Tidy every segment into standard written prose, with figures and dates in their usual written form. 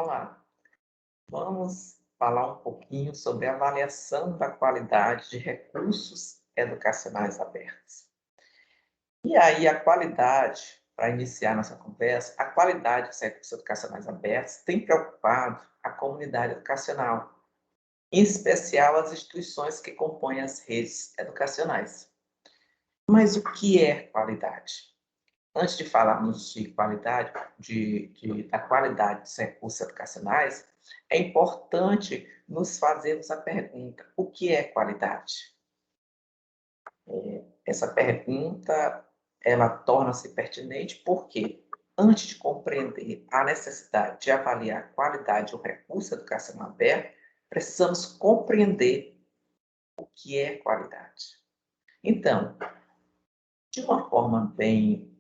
Olá, vamos falar um pouquinho sobre a avaliação da qualidade de recursos educacionais abertos. E aí, a qualidade, para iniciar nossa conversa, a qualidade dos recursos educacionais abertos tem preocupado a comunidade educacional, em especial as instituições que compõem as redes educacionais. Mas o que é qualidade? Antes de falarmos de qualidade, da qualidade dos recursos educacionais, é importante nos fazermos a pergunta: o que é qualidade? Essa pergunta, ela torna-se pertinente porque, antes de compreender a necessidade de avaliar a qualidade do recurso educacional aberto, precisamos compreender o que é qualidade. Então, de uma forma bem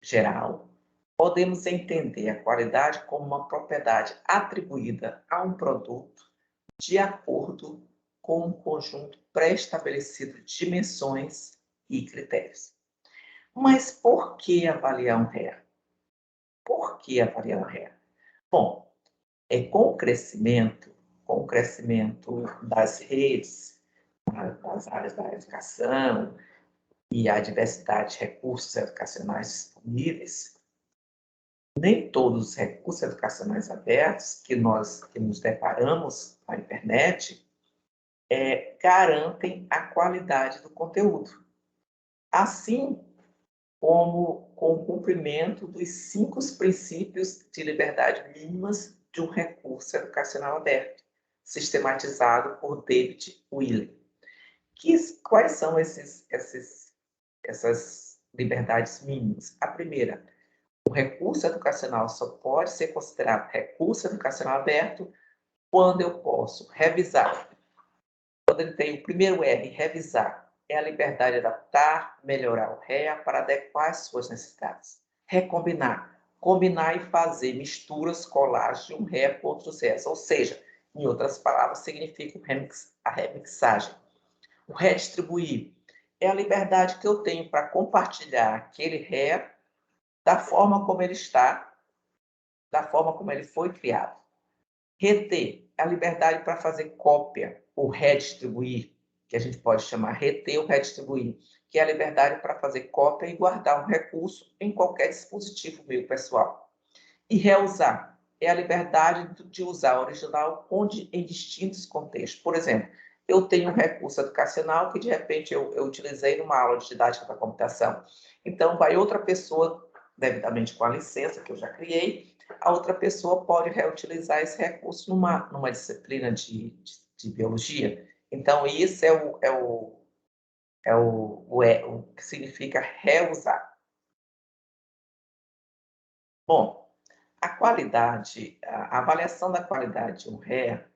geral, podemos entender a qualidade como uma propriedade atribuída a um produto de acordo com um conjunto pré-estabelecido de dimensões e critérios. Mas por que avaliar um REA? Por que avaliar um REA? Bom, com o crescimento das redes, das áreas da educação e a diversidade de recursos educacionais disponíveis, nem todos os recursos educacionais abertos que nos deparamos na internet garantem a qualidade do conteúdo, assim como com o cumprimento dos 5 princípios de liberdade mínimas de um recurso educacional aberto, sistematizado por David Willey. Quais são essas liberdades mínimas? A primeira: o recurso educacional só pode ser considerado recurso educacional aberto quando eu posso revisar. Quando ele tem o primeiro R, revisar, é a liberdade de adaptar, melhorar o REA para adequar às suas necessidades. Recombinar, combinar e fazer misturas, colagens de um REA com outros REAs, ou seja, em outras palavras, significa a remixagem. O redistribuir é a liberdade que eu tenho para compartilhar aquele REA da forma como ele está, da forma como ele foi criado. Reter é a liberdade para fazer cópia ou redistribuir, que a gente pode chamar reter ou redistribuir, que é a liberdade para fazer cópia e guardar um recurso em qualquer dispositivo meu pessoal. E reusar é a liberdade de usar o original em distintos contextos. Por exemplo, eu tenho um recurso educacional que, de repente, eu utilizei numa aula de didática da computação. Então, vai outra pessoa, devidamente com a licença que eu já criei, a outra pessoa pode reutilizar esse recurso numa disciplina de biologia. Então, isso o que significa reusar. Bom, a avaliação da qualidade de um REA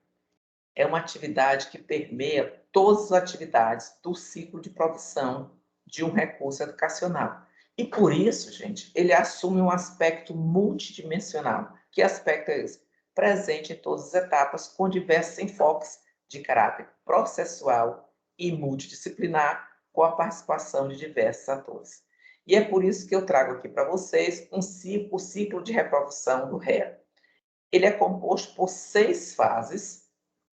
é uma atividade que permeia todas as atividades do ciclo de produção de um recurso educacional. E por isso, gente, ele assume um aspecto multidimensional. Que aspecto é esse? Presente em todas as etapas, com diversos enfoques de caráter processual e multidisciplinar, com a participação de diversos atores. E é por isso que eu trago aqui para vocês o ciclo de reprodução do REA. Ele é composto por 6 fases,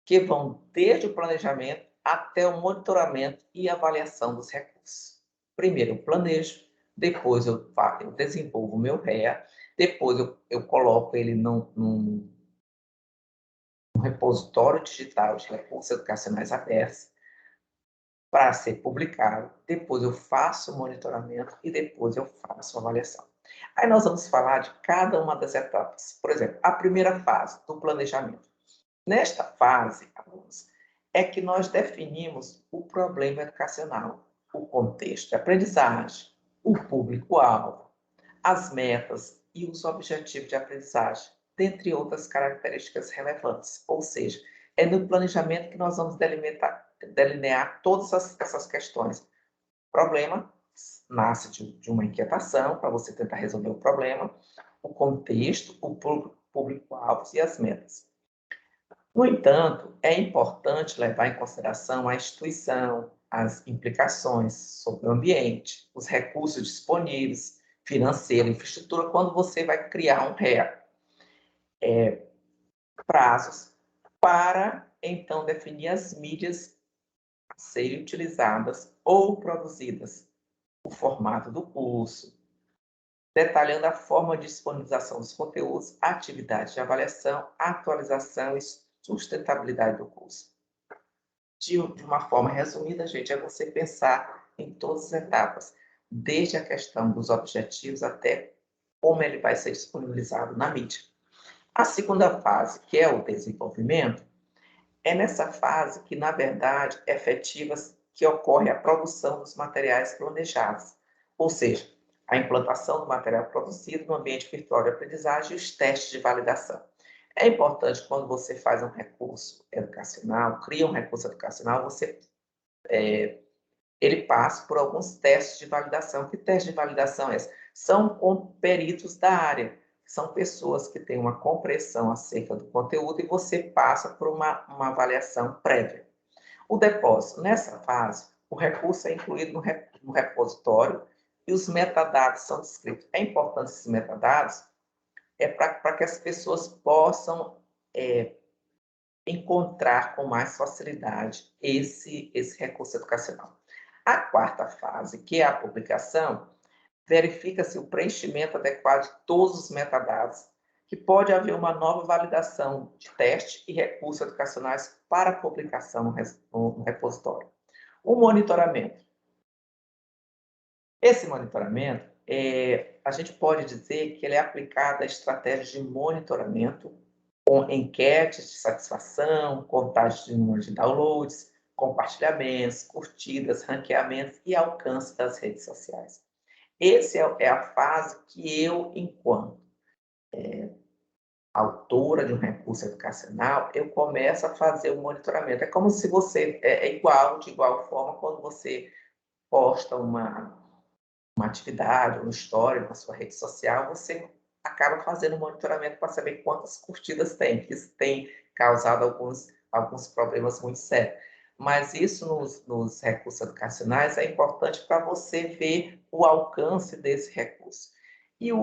que vão desde o planejamento até o monitoramento e avaliação dos recursos. Primeiro eu planejo, depois eu desenvolvo o meu REA, depois eu coloco ele num repositório digital de recursos educacionais abertos para ser publicado, depois eu faço o monitoramento e depois eu faço a avaliação. Aí nós vamos falar de cada uma das etapas. Por exemplo, a primeira fase do planejamento. Nesta fase, alunos, é que nós definimos o problema educacional, o contexto de aprendizagem, o público-alvo, as metas e os objetivos de aprendizagem, dentre outras características relevantes. Ou seja, é no planejamento que nós vamos delinear todas essas questões. O problema nasce de uma inquietação para você tentar resolver o problema, o contexto, o público-alvo e as metas. No entanto, é importante levar em consideração a instituição, as implicações sobre o ambiente, os recursos disponíveis, financeiro, infraestrutura, quando você vai criar um REA. prazos para, então, definir as mídias a serem utilizadas ou produzidas, o formato do curso, detalhando a forma de disponibilização dos conteúdos, atividades de avaliação, atualização e sustentabilidade do curso. De uma forma resumida, gente, é você pensar em todas as etapas, desde a questão dos objetivos até como ele vai ser disponibilizado na mídia. A segunda fase, que é o desenvolvimento, é nessa fase que, na verdade, é efetiva que ocorre a produção dos materiais planejados, ou seja, a implantação do material produzido no ambiente virtual de aprendizagem e os testes de validação. É importante, quando você faz um recurso educacional, cria um recurso educacional, ele passa por alguns testes de validação. Que teste de validação é esse? São com peritos da área, são pessoas que têm uma compreensão acerca do conteúdo e você passa por uma avaliação prévia. O depósito, nessa fase, o recurso é incluído no repositório e os metadados são descritos. É importante esses metadados para que as pessoas possam encontrar com mais facilidade esse recurso educacional. A quarta fase, que é a publicação, verifica-se o preenchimento adequado de todos os metadados, que pode haver uma nova validação de teste e recursos educacionais para publicação no repositório. O monitoramento. Esse monitoramento, a gente pode dizer que ele é aplicado a estratégias de monitoramento com enquetes de satisfação, contagem de número de downloads, compartilhamentos, curtidas, ranqueamentos e alcance das redes sociais. Essa é a fase que eu, enquanto autora de um recurso educacional, eu começo a fazer o monitoramento. É como se você, de igual forma, quando você posta uma atividade, uma história na sua rede social, você acaba fazendo um monitoramento para saber quantas curtidas tem, que isso tem causado alguns problemas muito sérios. Mas isso nos recursos educacionais é importante para você ver o alcance desse recurso. E a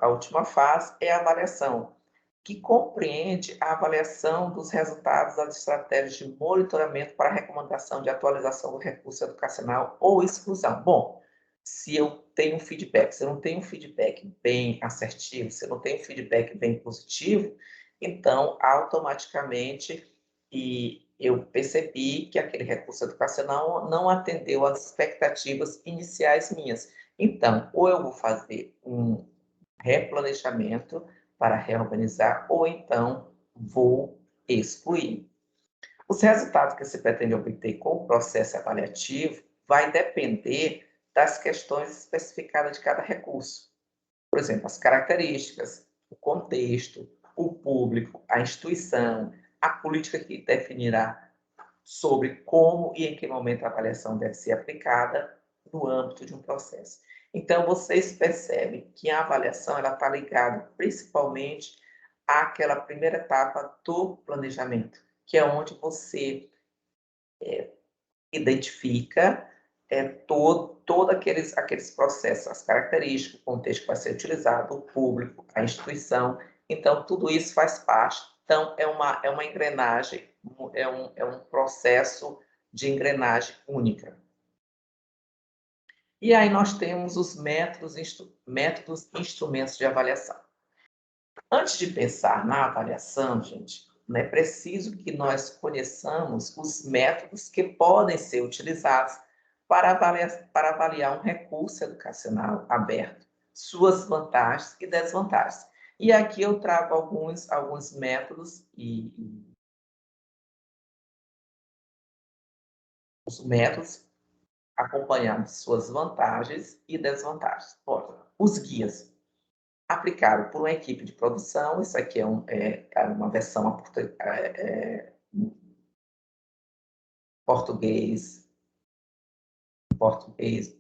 última fase é a avaliação, que compreende a avaliação dos resultados das estratégias de monitoramento para a recomendação de atualização do recurso educacional ou exclusão. Bom, se eu tenho um feedback, se eu não tenho um feedback bem assertivo, se eu não tenho um feedback bem positivo, então, automaticamente, eu percebi que aquele recurso educacional não atendeu às expectativas iniciais minhas. Então, ou eu vou fazer um replanejamento para reorganizar, ou então vou excluir. Os resultados que se pretende obter com o processo avaliativo vai depender das questões especificadas de cada recurso. Por exemplo, as características, o contexto, o público, a instituição, a política que definirá sobre como e em que momento a avaliação deve ser aplicada no âmbito de um processo. Então, vocês percebem que a avaliação está ligada principalmente àquela primeira etapa do planejamento, que é onde você identifica todos aqueles processos, as características, o contexto que vai ser utilizado, o público, a instituição. Então, tudo isso faz parte. Então, é uma engrenagem, é um processo de engrenagem única. E aí nós temos os métodos, instrumentos de avaliação. Antes de pensar na avaliação, gente, é preciso que nós conheçamos os métodos que podem ser utilizados para avaliar um recurso educacional aberto, suas vantagens e desvantagens. E aqui eu trago alguns métodos e os métodos acompanhando suas vantagens e desvantagens. Os guias aplicado por uma equipe de produção, isso aqui é uma versão português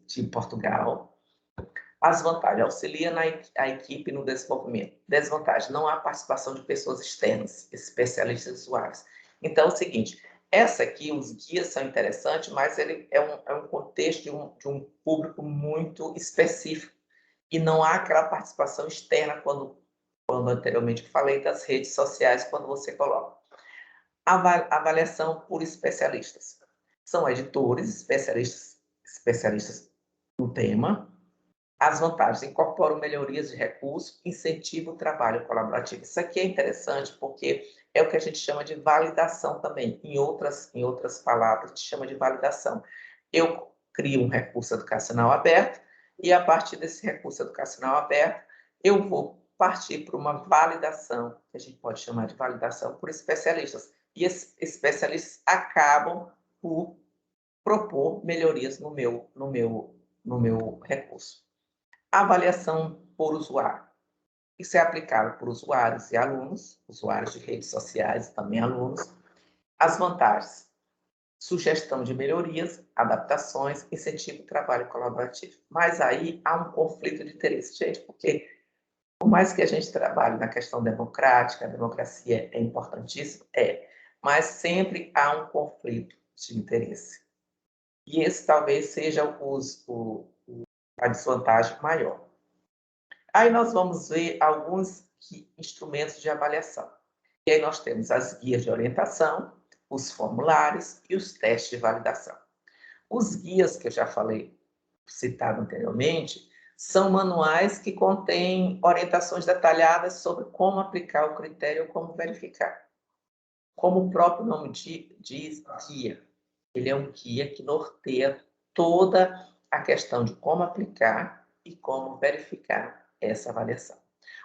de Portugal. As vantagens, auxilia a equipe no desenvolvimento. Desvantagem, não há participação de pessoas externas, especialistas e usuários. Então, é o seguinte, essa aqui, os guias são interessantes, mas ele é um contexto de um público muito específico, e não há aquela participação externa quando quando anteriormente falei das redes sociais, quando você coloca. Avaliação por especialistas. São editores, especialistas no tema. As vantagens: incorporam melhorias de recurso, incentiva o trabalho colaborativo. Isso aqui é interessante porque é o que a gente chama de validação também. Em outras palavras, a gente chama de validação. Eu crio um recurso educacional aberto e, a partir desse recurso educacional aberto, eu vou partir para uma validação, que a gente pode chamar de validação por especialistas. E esses especialistas acabam por propor melhorias no meu recurso. Avaliação por usuário. Isso é aplicado por usuários e alunos, usuários de redes sociais e também alunos. As vantagens: sugestão de melhorias, adaptações, incentivo ao trabalho colaborativo. Mas aí há um conflito de interesse, gente, porque por mais que a gente trabalhe na questão democrática, a democracia é importantíssima, mas sempre há um conflito de interesse. E esse talvez seja a desvantagem maior. Aí nós vamos ver alguns instrumentos de avaliação. E aí nós temos as guias de orientação, os formulários e os testes de validação. Os guias que eu já falei, citado anteriormente, são manuais que contêm orientações detalhadas sobre como aplicar o critério ou como verificar. Como o próprio nome diz, guia. Ele é um guia que norteia toda a questão de como aplicar e como verificar essa avaliação.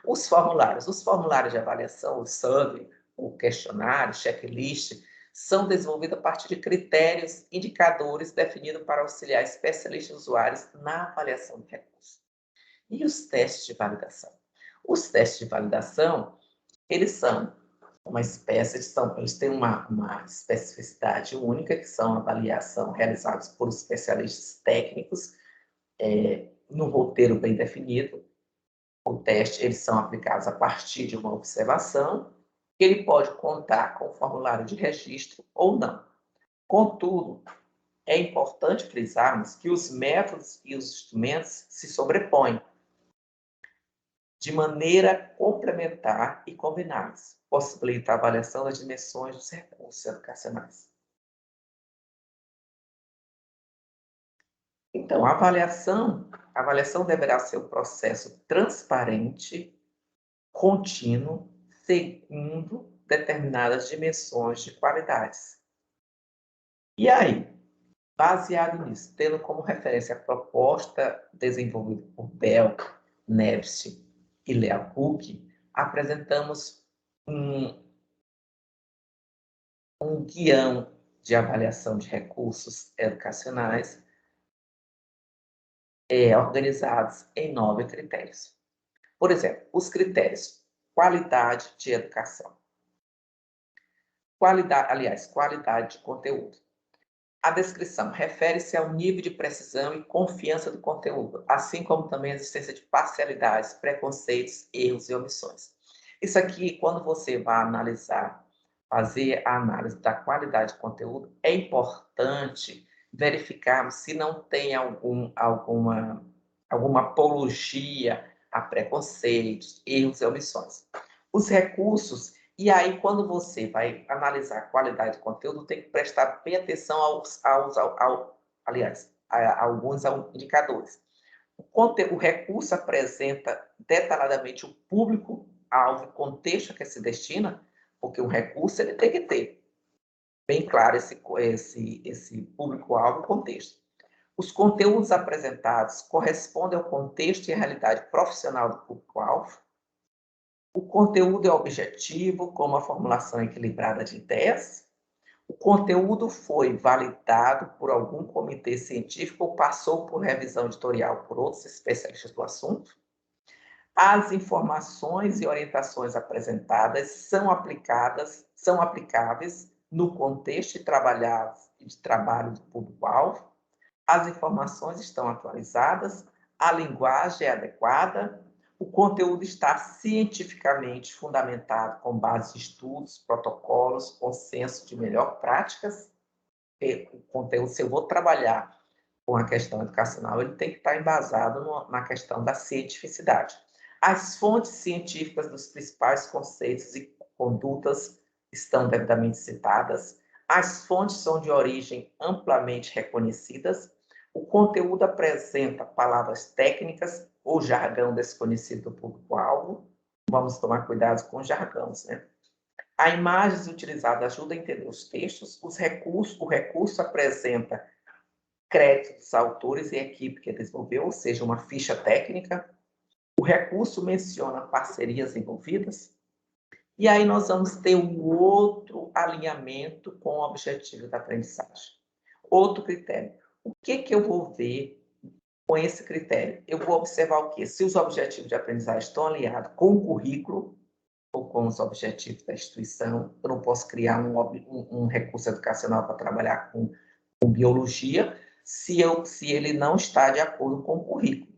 Os formulários de avaliação, o survey, o questionário, checklist, são desenvolvidos a partir de critérios, indicadores definidos para auxiliar especialistas e usuários na avaliação de recursos. E os testes de validação? Os testes de validação, eles são uma espécie, eles têm uma especificidade única, que são avaliação realizadas por especialistas técnicos, no roteiro bem definido. O teste, eles são aplicados a partir de uma observação, ele pode contar com formulário de registro ou não. Contudo, é importante frisarmos que os métodos e os instrumentos se sobrepõem de maneira complementar e combinados, possibilita a avaliação das dimensões dos recursos educacionais. Então, a avaliação deverá ser um processo transparente, contínuo, segundo determinadas dimensões de qualidades. E aí, baseado nisso, tendo como referência a proposta desenvolvida por Bell, Neves e Leal Cook, apresentamos um guião de avaliação de recursos educacionais organizados em 9 critérios. Por exemplo, os critérios: qualidade de educação, qualidade de conteúdo. A descrição refere-se ao nível de precisão e confiança do conteúdo, assim como também a existência de parcialidades, preconceitos, erros e omissões. Isso aqui, quando você vai fazer a análise da qualidade de conteúdo, é importante verificar se não tem alguma apologia a preconceitos, erros e omissões. Os recursos, e aí quando você vai analisar a qualidade de conteúdo, tem que prestar bem atenção a alguns indicadores. O recurso apresenta detalhadamente o público-alvo e contexto a que se destina, porque o recurso ele tem que ter bem claro esse público-alvo e contexto. Os conteúdos apresentados correspondem ao contexto e à realidade profissional do público-alvo. O conteúdo é objetivo, com uma formulação equilibrada de ideias. O conteúdo foi validado por algum comitê científico ou passou por revisão editorial por outros especialistas do assunto. As informações e orientações apresentadas são aplicáveis no contexto de trabalho do público-alvo. As informações estão atualizadas, a linguagem é adequada, o conteúdo está cientificamente fundamentado com base em estudos, protocolos, consenso de melhores práticas. O conteúdo, se eu vou trabalhar com a questão educacional, ele tem que estar embasado na questão da cientificidade. As fontes científicas dos principais conceitos e condutas estão devidamente citadas. As fontes são de origem amplamente reconhecidas. O conteúdo apresenta palavras técnicas ou jargão desconhecido do público-alvo. Vamos tomar cuidado com os jargões, né? A imagem utilizada ajuda a entender os textos. O recurso apresenta crédito dos autores e equipe que desenvolveu, ou seja, uma ficha técnica. O recurso menciona parcerias envolvidas. E aí nós vamos ter um outro alinhamento com o objetivo da aprendizagem. Outro critério. O que eu vou ver com esse critério? Eu vou observar o quê? Se os objetivos de aprendizagem estão alinhados com o currículo ou com os objetivos da instituição. Eu não posso criar um recurso educacional para trabalhar com biologia se ele não está de acordo com o currículo.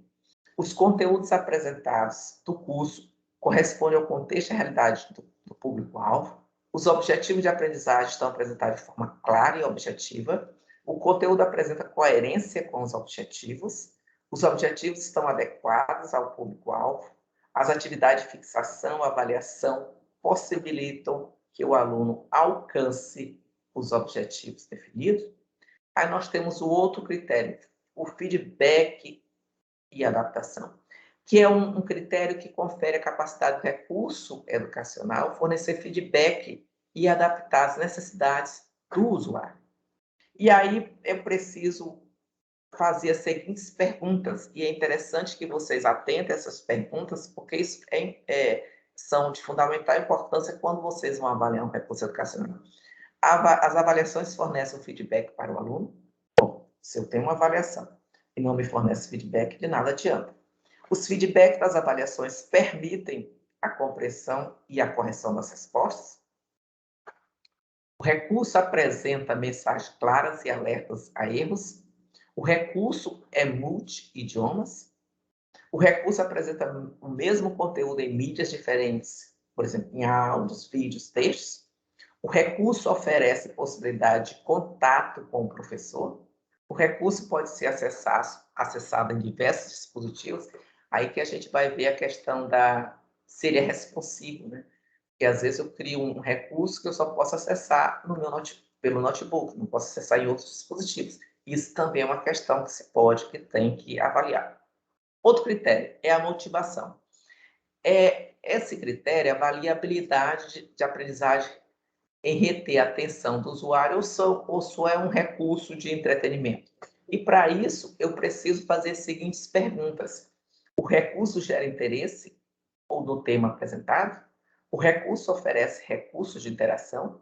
Os conteúdos apresentados do curso correspondem ao contexto e à realidade do público-alvo. Os objetivos de aprendizagem estão apresentados de forma clara e objetiva. O conteúdo apresenta coerência com os objetivos. Os objetivos estão adequados ao público-alvo. As atividades de fixação, avaliação, possibilitam que o aluno alcance os objetivos definidos. Aí nós temos o outro critério, o feedback e adaptação, que é um critério que confere a capacidade do recurso educacional fornecer feedback e adaptar as necessidades do usuário. E aí eu preciso fazer as seguintes perguntas, e é interessante que vocês atentem a essas perguntas, porque isso são de fundamental importância quando vocês vão avaliar um recurso educacional. As avaliações fornecem um feedback para o aluno. Bom, se eu tenho uma avaliação e não me fornece feedback, de nada adianta. Os feedbacks das avaliações permitem a compreensão e a correção das respostas. O recurso apresenta mensagens claras e alertas a erros. O recurso é multi-idiomas. O recurso apresenta o mesmo conteúdo em mídias diferentes, por exemplo, em áudios, vídeos, textos. O recurso oferece possibilidade de contato com o professor. O recurso pode ser acessado em diversos dispositivos. Aí que a gente vai ver a questão se ele é responsivo, né? Porque às vezes eu crio um recurso que eu só posso acessar pelo notebook, não posso acessar em outros dispositivos. Isso também é uma questão que tem que avaliar. Outro critério é a motivação. Esse critério avalia a habilidade de aprendizagem em reter a atenção do usuário ou só é um recurso de entretenimento. E para isso, eu preciso fazer as seguintes perguntas. O recurso gera interesse ou no tema apresentado? O recurso oferece recursos de interação?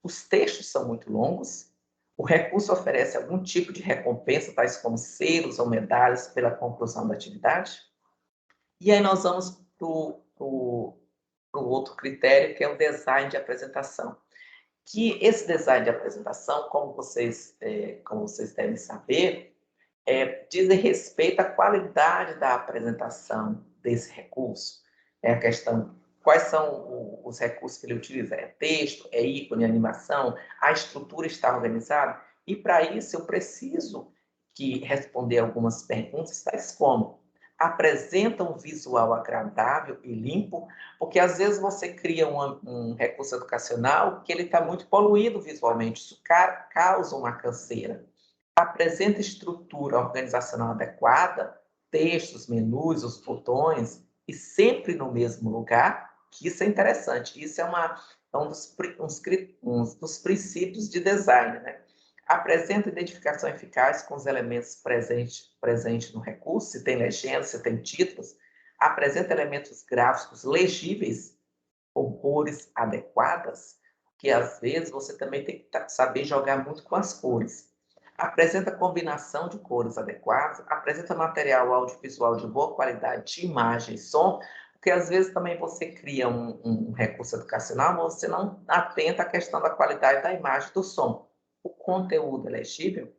Os textos são muito longos? O recurso oferece algum tipo de recompensa, tais como selos ou medalhas pela conclusão da atividade? E aí nós vamos para o outro critério, que é o design de apresentação. Que esse design de apresentação, como vocês devem saber, diz respeito à qualidade da apresentação desse recurso. É a questão, quais são os recursos que ele utiliza? É texto, é ícone, animação, a estrutura está organizada? E para isso eu preciso responder algumas perguntas, tais como: apresenta um visual agradável e limpo? Porque às vezes você cria um recurso educacional que ele está muito poluído visualmente, isso causa uma canseira. Apresenta estrutura organizacional adequada, textos, menus, os botões, e sempre no mesmo lugar, que isso é interessante. Isso é um dos princípios de design, né? Apresenta identificação eficaz com os elementos presentes no recurso, se tem legenda, se tem títulos. Apresenta elementos gráficos legíveis, com cores adequadas, que às vezes você também tem que saber jogar muito com as cores. Apresenta combinação de cores adequadas, apresenta material audiovisual de boa qualidade de imagem e som, porque às vezes também você cria um recurso educacional, mas você não atenta à questão da qualidade da imagem e do som. O conteúdo é legível?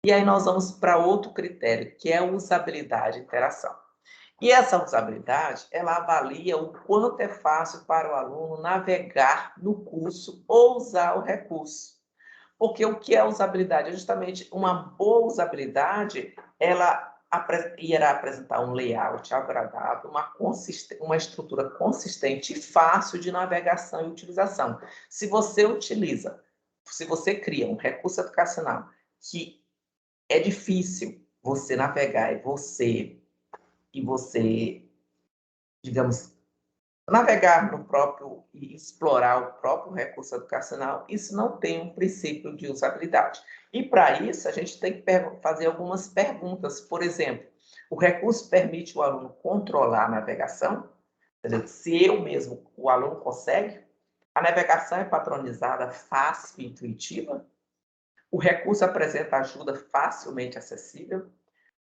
E aí nós vamos para outro critério, que é a usabilidade e interação. E essa usabilidade, ela avalia o quanto é fácil para o aluno navegar no curso ou usar o recurso. Porque o que é usabilidade? É justamente uma boa usabilidade, ela irá apresentar um layout agradável, uma estrutura consistente e fácil de navegação e utilização. Se você cria um recurso educacional que é difícil você navegar e você, digamos, navegar no próprio e explorar o próprio recurso educacional, isso não tem um princípio de usabilidade. E para isso, a gente tem que fazer algumas perguntas. Por exemplo, o recurso permite o aluno controlar a navegação? Quer dizer, se o aluno consegue? A navegação é padronizada, fácil e intuitiva? O recurso apresenta ajuda facilmente acessível?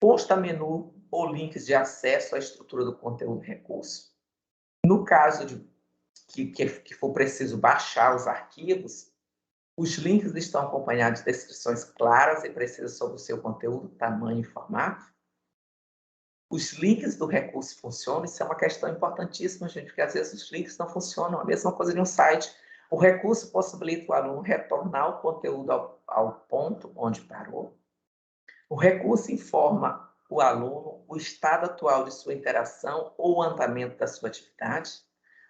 Consta menu ou links de acesso à estrutura do conteúdo do recurso? No caso de que for preciso baixar os arquivos, os links estão acompanhados de descrições claras e precisas sobre o seu conteúdo, tamanho e formato? Os links do recurso funcionam? Isso é uma questão importantíssima, gente, porque às vezes os links não funcionam. A mesma coisa de um site. O recurso possibilita o aluno retornar o conteúdo ao ponto onde parou. O recurso informa o aluno o estado atual de sua interação ou o andamento da sua atividade.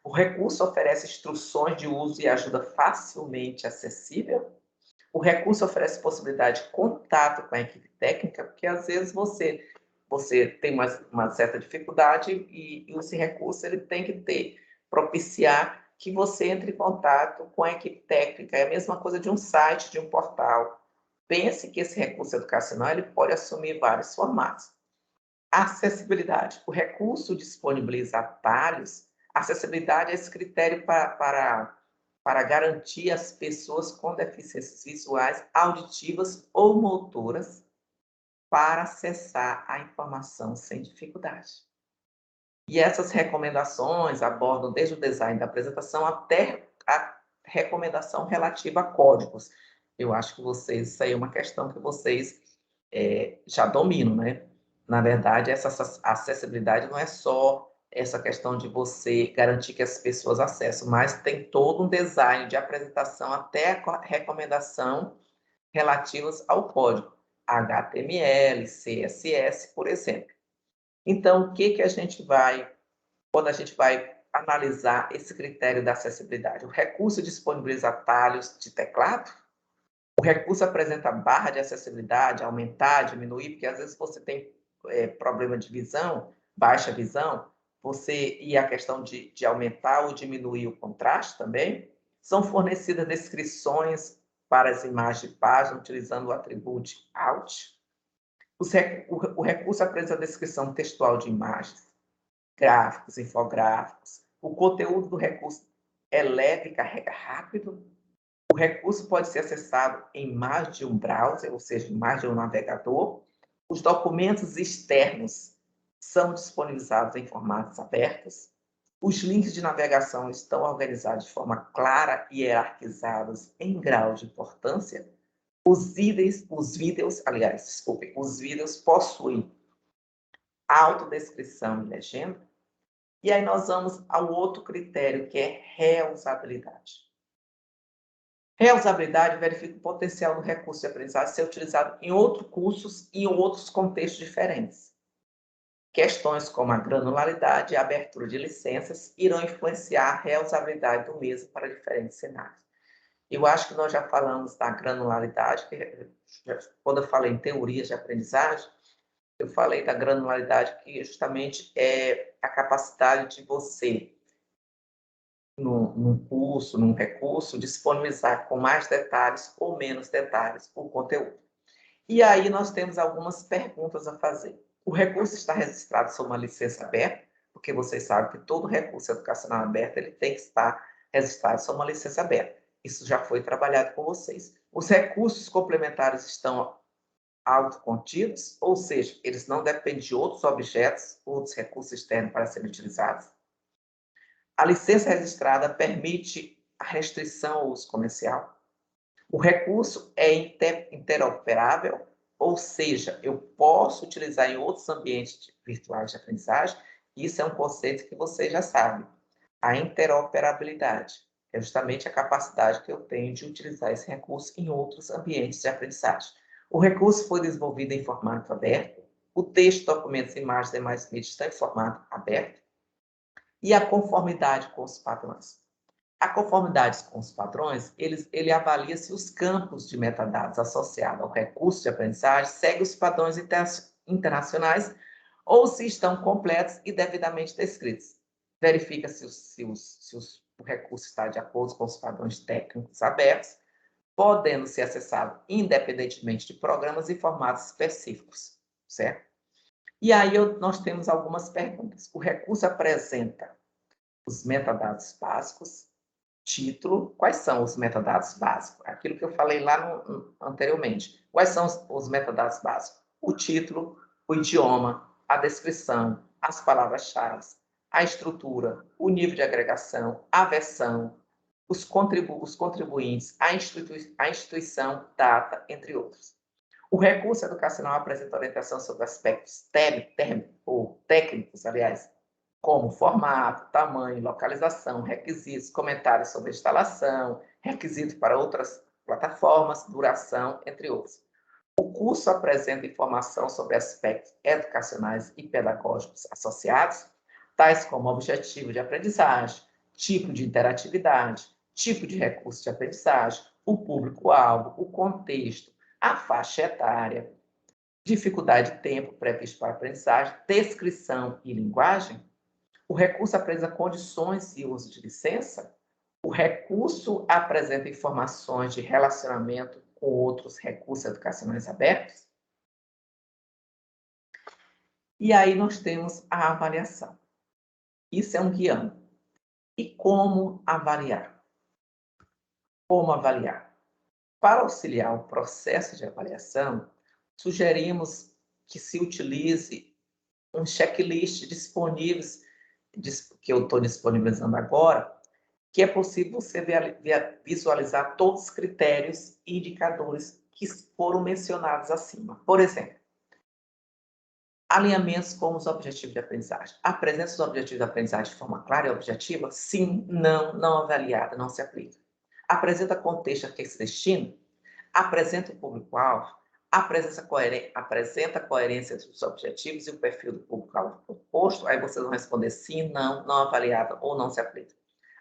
O recurso oferece instruções de uso e ajuda facilmente acessível. O recurso oferece possibilidade de contato com a equipe técnica, porque às vezes você tem uma certa dificuldade e esse recurso ele tem que propiciar que você entre em contato com a equipe técnica. É a mesma coisa de um site, de um portal. Pense que esse recurso educacional ele pode assumir vários formatos. Acessibilidade. O recurso disponibiliza atalhos. Acessibilidade é esse critério para garantir as pessoas com deficiências visuais, auditivas ou motoras para acessar a informação sem dificuldade. E essas recomendações abordam desde o design da apresentação até a recomendação relativa a códigos. Eu acho que isso aí é uma questão que vocês já dominam, né? Na verdade, essa acessibilidade não é só essa questão de você garantir que as pessoas acessem, mas tem todo um design de apresentação até a recomendação relativas ao código HTML, CSS, por exemplo. Então, quando a gente vai analisar esse critério da acessibilidade? O recurso disponibiliza atalhos de teclado? O recurso apresenta barra de acessibilidade, aumentar, diminuir, porque às vezes você tem problema de visão, baixa visão, e a questão de aumentar ou diminuir o contraste também. São fornecidas descrições para as imagens de página, utilizando o atributo Alt. O recurso apresenta a descrição textual de imagens, gráficos, infográficos. O conteúdo do recurso é leve e carrega rápido. O recurso pode ser acessado em mais de um browser, ou seja, em mais de um navegador. Os documentos externos são disponibilizados em formatos abertos. Os links de navegação estão organizados de forma clara e hierarquizados em grau de importância. Os vídeos possuem autodescrição e legenda. E aí nós vamos ao outro critério, que é reusabilidade. Reusabilidade verifica o potencial do recurso de aprendizagem ser utilizado em outros cursos e em outros contextos diferentes. Questões como a granularidade e a abertura de licenças irão influenciar a reusabilidade do mesmo para diferentes cenários. Eu acho que nós já falamos da granularidade, quando eu falei em teorias de aprendizagem, eu falei da granularidade, que justamente é a capacidade de você, num curso, num recurso, disponibilizar com mais detalhes ou menos detalhes o conteúdo. E aí nós temos algumas perguntas a fazer. O recurso está registrado sob uma licença aberta, porque vocês sabem que todo recurso educacional aberto ele tem que estar registrado sob uma licença aberta. Isso já foi trabalhado com vocês. Os recursos complementares estão autocontidos, ou seja, eles não dependem de outros objetos, outros recursos externos para serem utilizados. A licença registrada permite a restrição ao uso comercial. O recurso é interoperável, ou seja, eu posso utilizar em outros ambientes virtuais de aprendizagem. Isso é um conceito que vocês já sabem. A interoperabilidade é justamente a capacidade que eu tenho de utilizar esse recurso em outros ambientes de aprendizagem. O recurso foi desenvolvido em formato aberto. O texto, documentos, imagens e demais mídias estão em formato aberto. E a conformidade com os padrões. A conformidade com os padrões, ele avalia se os campos de metadados associados ao recurso de aprendizagem seguem os padrões internacionais ou se estão completos e devidamente descritos. Verifica o recurso está de acordo com os padrões técnicos abertos, podendo ser acessado independentemente de programas e formatos específicos, certo? E aí nós temos algumas perguntas. O recurso apresenta os metadados básicos, título. Quais são os metadados básicos? Aquilo que eu falei lá anteriormente. Quais são os metadados básicos? O título, o idioma, a descrição, as palavras-chave, a estrutura, o nível de agregação, a versão, os contribuintes, a instituição, data, entre outros. O recurso educacional apresenta orientação sobre aspectos técnicos, aliás, como formato, tamanho, localização, requisitos, comentários sobre instalação, requisitos para outras plataformas, duração, entre outros. O curso apresenta informação sobre aspectos educacionais e pedagógicos associados, tais como objetivo de aprendizagem, tipo de interatividade, tipo de recurso de aprendizagem, o público-alvo, o contexto, a faixa etária, dificuldade de tempo previsto para aprendizagem, descrição e linguagem. O recurso apresenta condições e uso de licença. O recurso apresenta informações de relacionamento com outros recursos educacionais abertos. E aí nós temos a avaliação. Isso é um guião. E como avaliar? Como avaliar? Para auxiliar o processo de avaliação, sugerimos que se utilize um checklist disponíveis, que eu estou disponibilizando agora, que é possível você visualizar todos os critérios e indicadores que foram mencionados acima. Por exemplo, alinhamentos com os objetivos de aprendizagem. Apresenta os objetivos de aprendizagem de forma clara e objetiva? Sim, não avaliada, não se aplica. Apresenta contexto a que se destina? Apresenta o público-alvo? Apresenta a coerência entre os objetivos e o perfil do público-alvo proposto? Aí vocês vão responder sim, não avaliada ou não se aplica.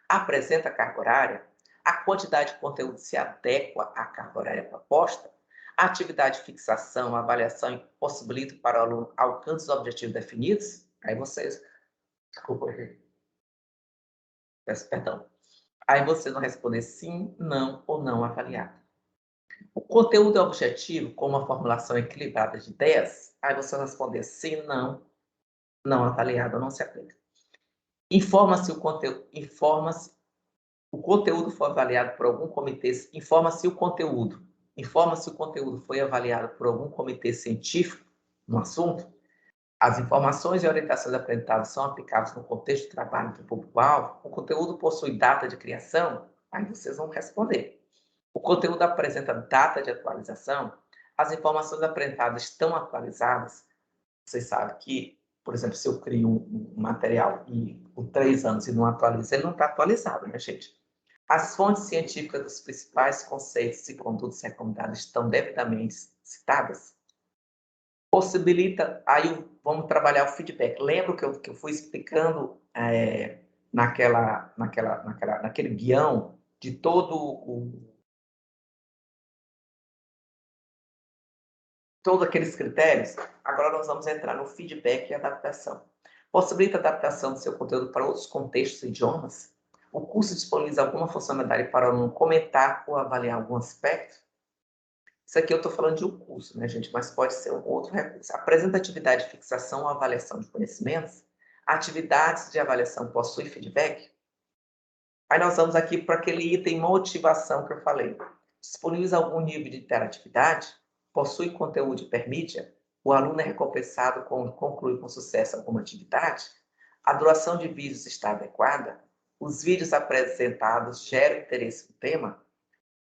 Apresenta a carga horária? A quantidade de conteúdo se adequa à carga horária proposta? A atividade de fixação, avaliação possibilita para o aluno alcance os objetivos definidos? Aí vocês... Desculpa. Peço perdão. Aí vocês vão responder sim, não ou não avaliado. O conteúdo é objetivo, com uma formulação equilibrada de ideias? Aí vocês vão responder sim, não avaliado ou não se aplica. Informa-se o conteúdo... O conteúdo foi avaliado por algum comitê... Informa-se o conteúdo foi avaliado por algum comitê científico no assunto. As informações e orientações apresentadas são aplicáveis no contexto de trabalho do público-alvo. O conteúdo possui data de criação? Aí vocês vão responder. O conteúdo apresenta data de atualização? As informações apresentadas estão atualizadas? Vocês sabem que, por exemplo, se eu crio um material com 3 anos e não atualizo, ele não está atualizado, né, gente? As fontes científicas dos principais conceitos e condutas recomendadas estão devidamente citadas? Possibilita, aí vamos trabalhar o feedback. Lembra que eu fui explicando naquele guião de todos aqueles critérios? Agora nós vamos entrar no feedback e adaptação. Possibilita a adaptação do seu conteúdo para outros contextos e idiomas? O curso disponibiliza alguma funcionalidade para o aluno comentar ou avaliar algum aspecto? Isso aqui eu estou falando de um curso, né, gente? Mas pode ser um outro recurso. Apresenta atividade de fixação ou avaliação de conhecimentos? Atividades de avaliação possuem feedback? Aí nós vamos aqui para aquele item motivação que eu falei. Disponibiliza algum nível de interatividade? Possui conteúdo hipermídia? O aluno é recompensado quando conclui com sucesso alguma atividade? A duração de vídeos está adequada? Os vídeos apresentados geram interesse no tema?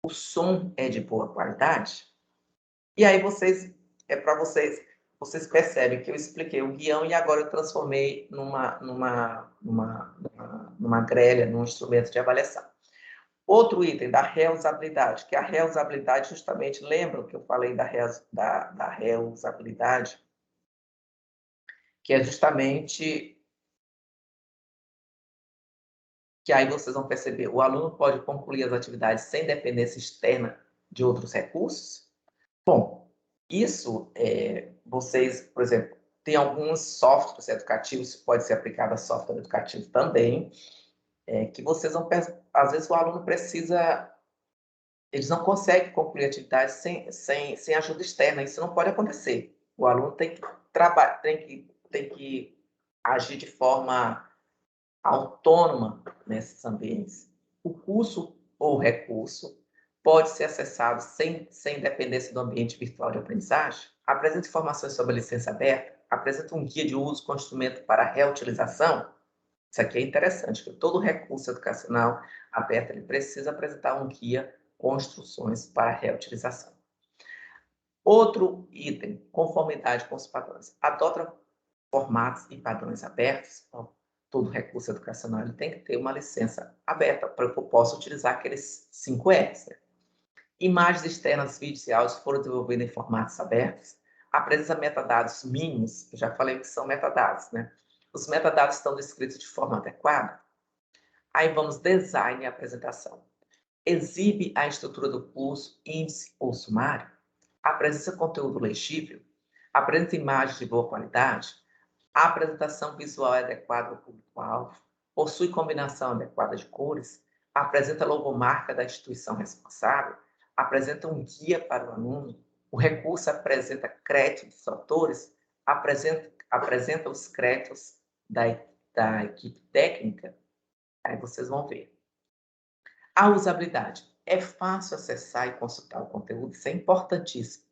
O som é de boa qualidade? E aí vocês percebem que eu expliquei o guião e agora eu transformei numa grelha, num instrumento de avaliação. Outro item da reusabilidade, que a reusabilidade justamente, lembram que eu falei da reusabilidade que é justamente que aí vocês vão perceber, o aluno pode concluir as atividades sem dependência externa de outros recursos. Bom, isso, vocês, por exemplo, tem alguns softwares educativos, pode ser aplicado a software educativo também, que vocês vão, às vezes o aluno precisa, eles não conseguem concluir atividades sem ajuda externa, isso não pode acontecer. O aluno tem que trabalhar, tem que agir de forma autônoma nesses ambientes. O curso ou recurso pode ser acessado sem dependência do ambiente virtual de aprendizagem, apresenta informações sobre a licença aberta, apresenta um guia de uso com instrumento para reutilização. Isso aqui é interessante, que todo recurso educacional aberto ele precisa apresentar um guia com instruções para reutilização. Outro item, conformidade com os padrões. Adota formatos e padrões abertos. Então, todo recurso educacional ele tem que ter uma licença aberta para que eu possa utilizar aqueles 5 R's. Né? Imagens externas, vídeos e áudios foram desenvolvidos em formatos abertos. Apresenta metadados mínimos, eu já falei que são metadados, né? Os metadados estão descritos de forma adequada. Aí vamos design e apresentação. Exibe a estrutura do curso, índice ou sumário. Apresenta conteúdo legível. Apresenta imagens de boa qualidade. A apresentação visual é adequada ao público-alvo. Possui combinação adequada de cores. Apresenta a logomarca da instituição responsável. Apresenta um guia para o aluno. O recurso apresenta crédito dos autores. Apresenta os créditos da equipe técnica. Aí vocês vão ver. A usabilidade. É fácil acessar e consultar o conteúdo, isso é importantíssimo.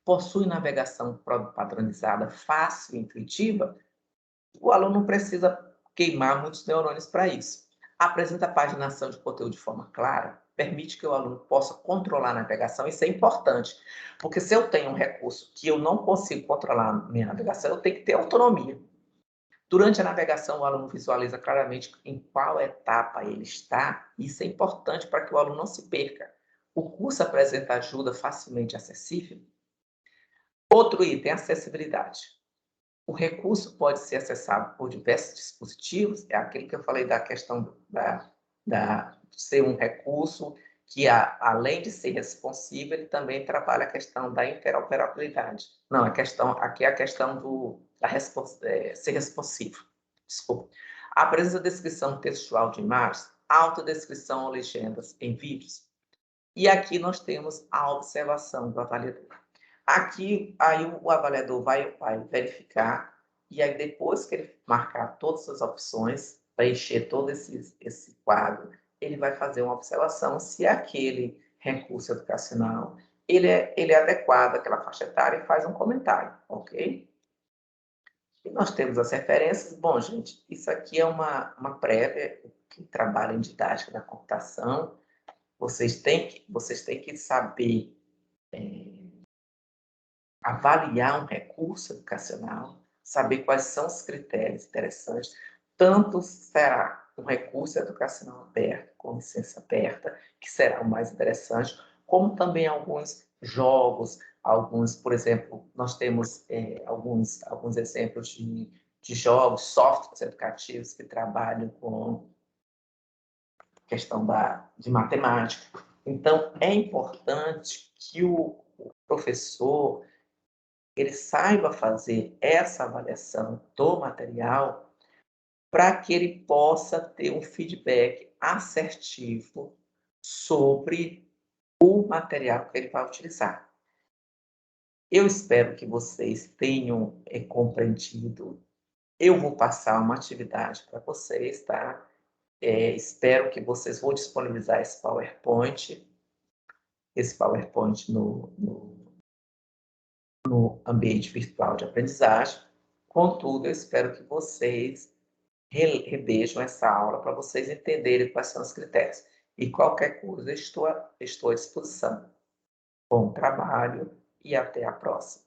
Possui navegação padronizada, fácil e intuitiva. O aluno não precisa queimar muitos neurônios para isso. Apresenta a paginação de conteúdo de forma clara, permite que o aluno possa controlar a navegação, isso é importante, porque se eu tenho um recurso que eu não consigo controlar a minha navegação, eu tenho que ter autonomia. Durante a navegação, o aluno visualiza claramente em qual etapa ele está. Isso é importante para que o aluno não se perca. O curso apresenta ajuda facilmente acessível. Outro item, acessibilidade. O recurso pode ser acessado por diversos dispositivos. É aquilo que eu falei da questão de ser um recurso que, além de ser responsivo, ele também trabalha a questão da interoperabilidade. Não, aqui é a questão ser responsivo. Desculpa. Apresenta descrição textual de imagens, autodescrição ou legendas em vídeos. E aqui nós temos a observação do avaliador. Aqui, aí o avaliador vai verificar, e aí depois que ele marcar todas as opções, preencher todo esse quadro, ele vai fazer uma observação se aquele recurso educacional ele é adequado àquela faixa etária e faz um comentário, ok? E nós temos as referências. Bom, gente, isso aqui é uma prévia que trabalha em didática da computação. Vocês têm que saber avaliar um recurso educacional, saber quais são os critérios interessantes. Tanto será um recurso educacional aberto, com licença aberta, que será o mais interessante, como também alguns jogos, por exemplo, nós temos alguns exemplos de jogos, softwares educativos que trabalham com questão de matemática. Então, é importante que o professor ele saiba fazer essa avaliação do material para que ele possa ter um feedback assertivo sobre o material que ele vai utilizar. Eu espero que vocês tenham compreendido. Eu vou passar uma atividade para vocês, tá? Espero que vocês vão disponibilizar esse PowerPoint no ambiente virtual de aprendizagem. Contudo, eu espero que vocês revejam essa aula para vocês entenderem quais são os critérios. E qualquer coisa, estou à disposição. Bom trabalho e até a próxima.